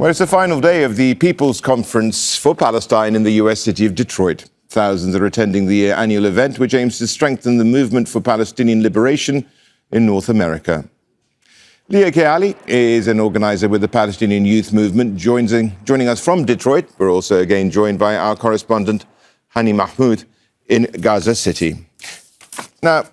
Well, it's the final day of the People's Conference for Palestine in the US city of Detroit. Thousands are attending the annual event, which aims to strengthen the movement for Palestinian liberation in North America. Lea Kayali is an organiser with the Palestinian Youth Movement, joining us from Detroit. We're also again joined by our correspondent, Hani Mahmoud, in Gaza City. Now,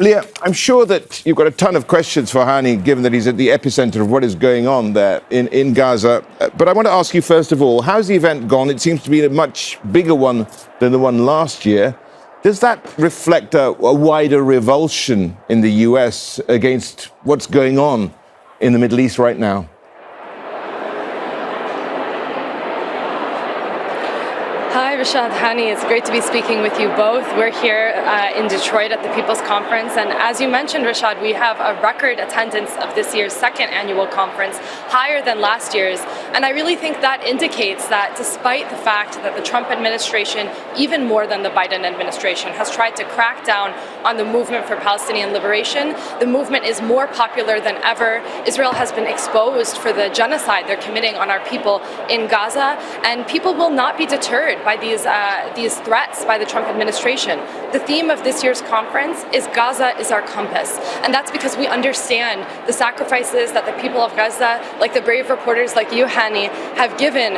Lea, I'm sure that you've got a ton of questions for Hani, given that he's at the epicenter of what is going on there in Gaza. But I want to ask you, first of all, how's the event gone? It seems to be a much bigger one than the one last year. Does that reflect a wider revulsion in the US against what's going on in the Middle East right now? Hi, Rashad, Hani. It's great to be speaking with you both. We're here in Detroit at the People's Conference. And as you mentioned, Rashad, we have a record attendance of this year's second annual conference, higher than last year's. And I really think that indicates that despite the fact that the Trump administration, even more than the Biden administration, has tried to crack down on the movement for Palestinian liberation, the movement is more popular than ever. Israel has been exposed for the genocide they're committing on our people in Gaza, and people will not be deterred by these threats by the Trump administration. The theme of this year's conference is Gaza is our compass, and that's because we understand the sacrifices that the people of Gaza, like the brave reporters like you, Hani, have given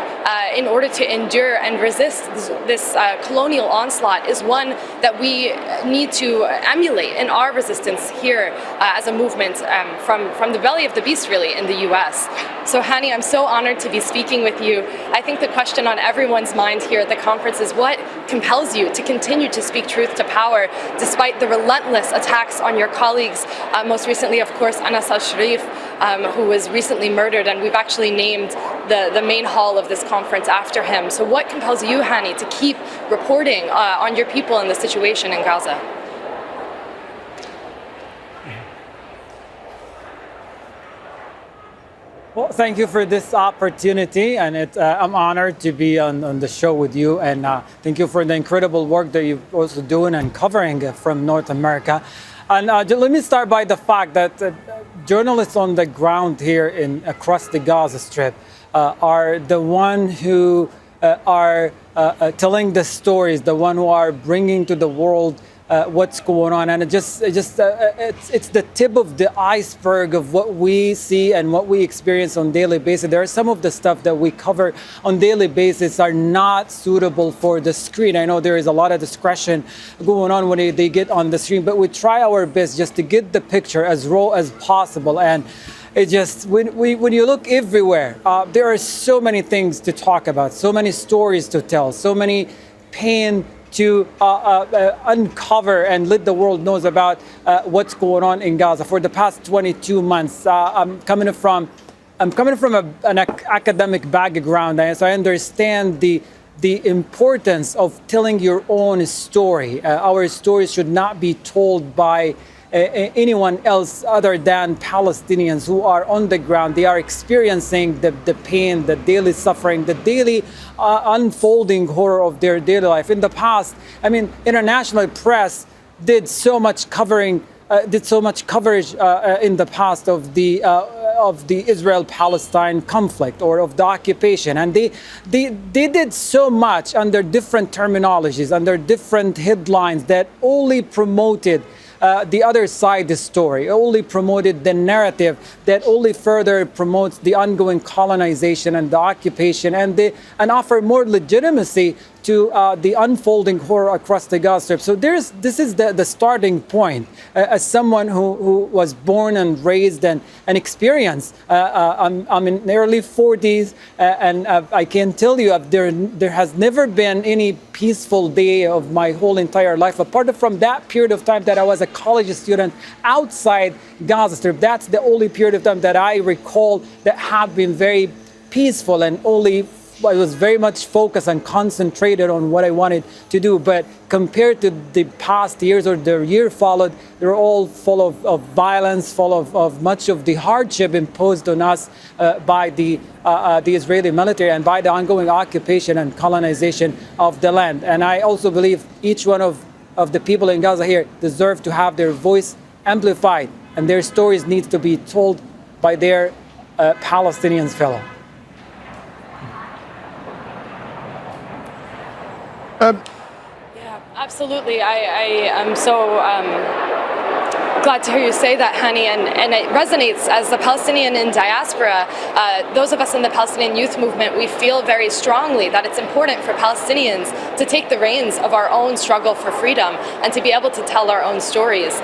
in order to endure and resist this colonial onslaught is one that we need to emulate in our resistance here as a movement from the belly of the beast, really, in the US. So Hani, I'm so honored to be speaking with you. I think the question on everyone's mind here at the conference is what compels you to continue to speak truth to power despite the relentless attacks on your colleagues, most recently, of course, Anas al-Sharif, who was recently murdered, and we've actually named the main hall of this conference after him. So what compels you, Hani, to keep reporting on your people and the situation in Gaza? Well, thank you for this opportunity, and I'm honored to be on the show with you, and thank you for the incredible work that you're also doing and covering from North America. And let me start by the fact that journalists on the ground here across the Gaza Strip are the one who are telling the stories, the one who are bringing to the world what's going on, and it's the tip of the iceberg of what we see and what we experience on a daily basis. There are some of the stuff that we cover on a daily basis are not suitable for the screen. I know there is a lot of discretion going on when they get on the screen, but we try our best just to get the picture as raw as possible. And it just, when you look everywhere, there are so many things to talk about, so many stories to tell, so many pain to uncover and let the world knows about what's going on in Gaza. For the past 22 months, I'm coming from an academic background, and so I understand the importance of telling your own story. Our stories should not be told by anyone else other than Palestinians who are on the ground. They are experiencing the pain, the daily suffering, the daily unfolding horror of their daily life. In the past, I mean, international press did so much coverage in the past of the Israel-Palestine conflict or of the occupation, and they did so much under different terminologies, under different headlines that only promoted the other side, the story, only promoted the narrative that only further promotes the ongoing colonization and the occupation, and offer more legitimacy to the unfolding horror across the Gaza Strip. So this is the starting point. As someone who was born and raised and experienced, I'm in the early 40s, and I can tell you there has never been any peaceful day of my whole entire life, apart from that period of time that I was a college student outside Gaza Strip. That's the only period of time that I recall that had been very peaceful, and I was very much focused and concentrated on what I wanted to do. But compared to the past years or the year followed, they're all full of violence, full of much of the hardship imposed on us by the Israeli military and by the ongoing occupation and colonization of the land. And I also believe each one of the people in Gaza here deserve to have their voice amplified, and their stories need to be told by their Palestinians fellow. Yeah, absolutely. I am so glad to hear you say that, Hani, and it resonates. As a Palestinian in diaspora, those of us in the Palestinian Youth Movement, we feel very strongly that it's important for Palestinians to take the reins of our own struggle for freedom and to be able to tell our own stories.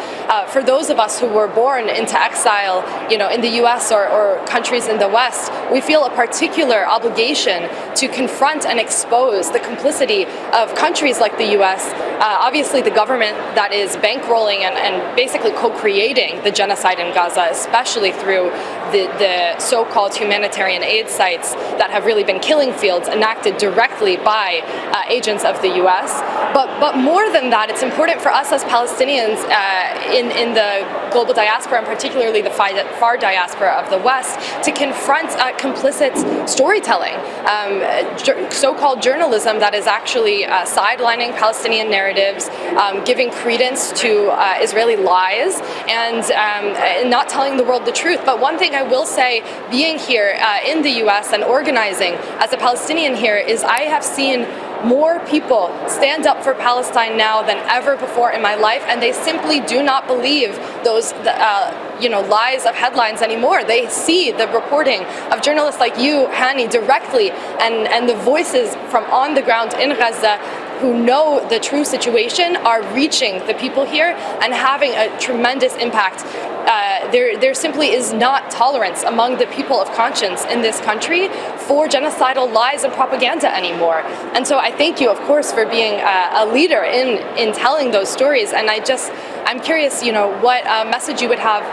For those of us who were born into exile, in the US or countries in the West, we feel a particular obligation to confront and expose the complicity of countries like the US, obviously the government that is bankrolling and basically co-creating the genocide in Gaza, especially through the so-called humanitarian aid sites that have really been killing fields enacted directly by agents of the US. But more than that, it's important for us as Palestinians in the global diaspora, and particularly the far diaspora of the West, to confront complicit storytelling, so-called journalism that is actually sidelining Palestinian narratives, giving credence to Israeli lies, and not telling the world the truth. But one thing I will say, being here in the US and organizing as a Palestinian here, is I have seen more people stand up for Palestine now than ever before in my life, and they simply do not believe those lies of headlines anymore. They see the reporting of journalists like you, Hani, directly, and the voices from on the ground in Gaza who know the true situation are reaching the people here and having a tremendous impact. There simply is not tolerance among the people of conscience in this country for genocidal lies and propaganda anymore. And so I thank you, of course, for being a leader in telling those stories. And I'm curious, what message you would have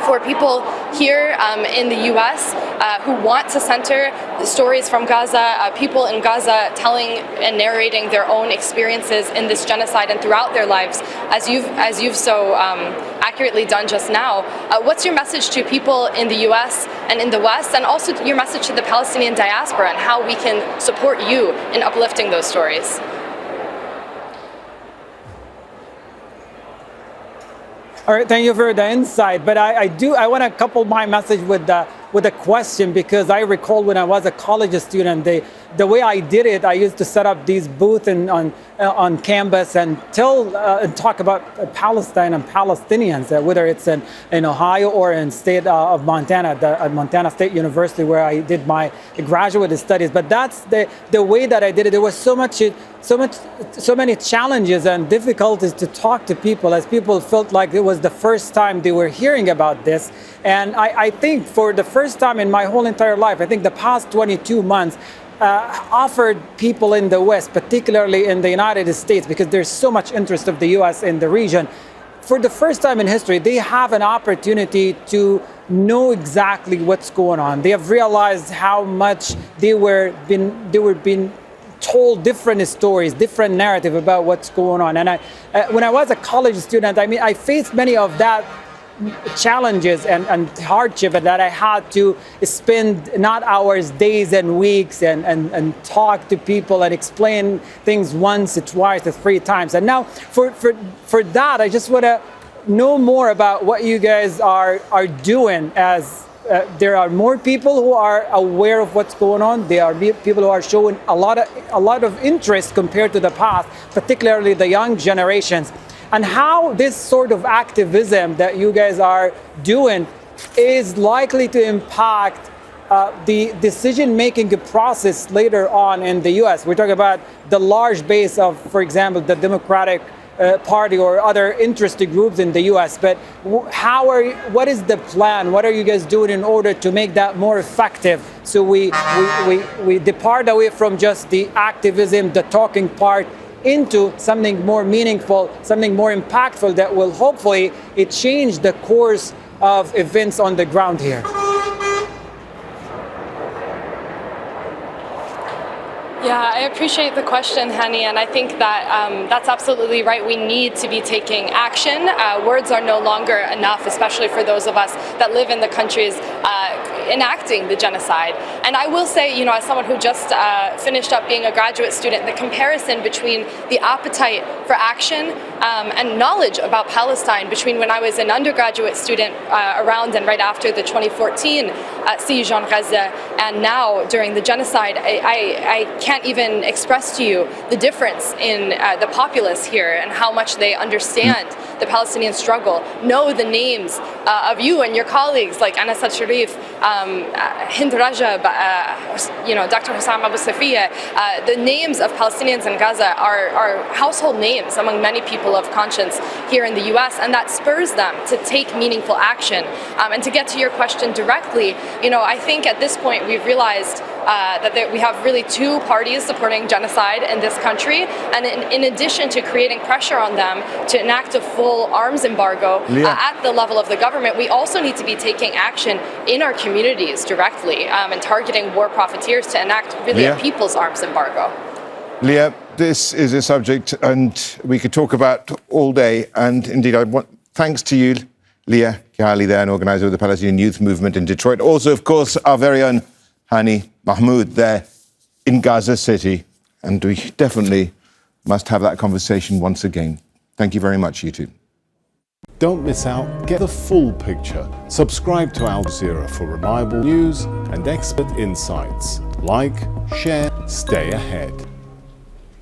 for people here in the US who want to center the stories from Gaza, people in Gaza telling and narrating their own experiences in this genocide and throughout their lives, as you've so accurately done just now. What's your message to people in the US and in the West, and also your message to the Palestinian diaspora and how we can support you in uplifting those stories? All right, thank you for the insight. But I want to couple my message with a question, because I recall when I was a college student, the way I did it, I used to set up these booths on campus and talk about Palestine and Palestinians, whether it's in Ohio or in state of Montana, at Montana State University, where I did my graduate studies. But that's the way that I did it. There was so many challenges and difficulties to talk to people, as people felt like it was the first time they were hearing about this. And I think for the first time in my whole entire life, I think the past 22 months offered people in the West, particularly in the United States, because there's so much interest of the US in the region, for the first time in history, they have an opportunity to know exactly what's going on. They have realized how much they were being told different stories, different narrative about what's going on. And when I was a college student, I faced many of that challenges and hardship that I had to spend not hours, days and weeks and talk to people and explain things once, twice, 3 times. And now for that, I just want to know more about what you guys are doing, as there are more people who are aware of what's going on. There are people who are showing a lot of interest compared to the past, particularly the young generations. And how this sort of activism that you guys are doing is likely to impact the decision-making process later on in the US. We're talking about the large base of, for example, the Democratic Party or other interested groups in the US. But what is the plan? What are you guys doing in order to make that more effective, so we depart away from just the activism, the talking part, into something more meaningful, something more impactful that will hopefully change the course of events on the ground here? Yeah, I appreciate the question, Hani, and I think that that's absolutely right. We need to be taking action. Words are no longer enough, especially for those of us that live in the countries enacting the genocide. And I will say, as someone who just finished up being a graduate student, the comparison between the appetite for action and knowledge about Palestine between when I was an undergraduate student around and right after the 2014 siege on Gaza and now during the genocide, I can't even express to you the difference in the populace here and how much they understand the Palestinian struggle, know the names of you and your colleagues like Anas al-Sharif, Hind Rajab, Dr. Hussam Abu Safiya. The names of Palestinians in Gaza are household names among many people of conscience here in the US, and that spurs them to take meaningful action. And to get to your question directly, I think at this point we've realized that we have really two parties supporting genocide in this country, and in addition to creating pressure on them to enact a full arms embargo at the level of the government, we also need to be taking action in our communities directly and targeting war profiteers to enact really a people's arms embargo. Lea, this is a subject and we could talk about all day, and indeed thanks to you, Lea Kayali there, an organiser of the Palestinian Youth Movement in Detroit. Also, of course, our very own Hani Mahmoud there in Gaza City, and we definitely must have that conversation once again. Thank you very much, you two. Don't miss out, get the full picture. Subscribe to Al Jazeera for reliable news and expert insights. Like, share, stay ahead.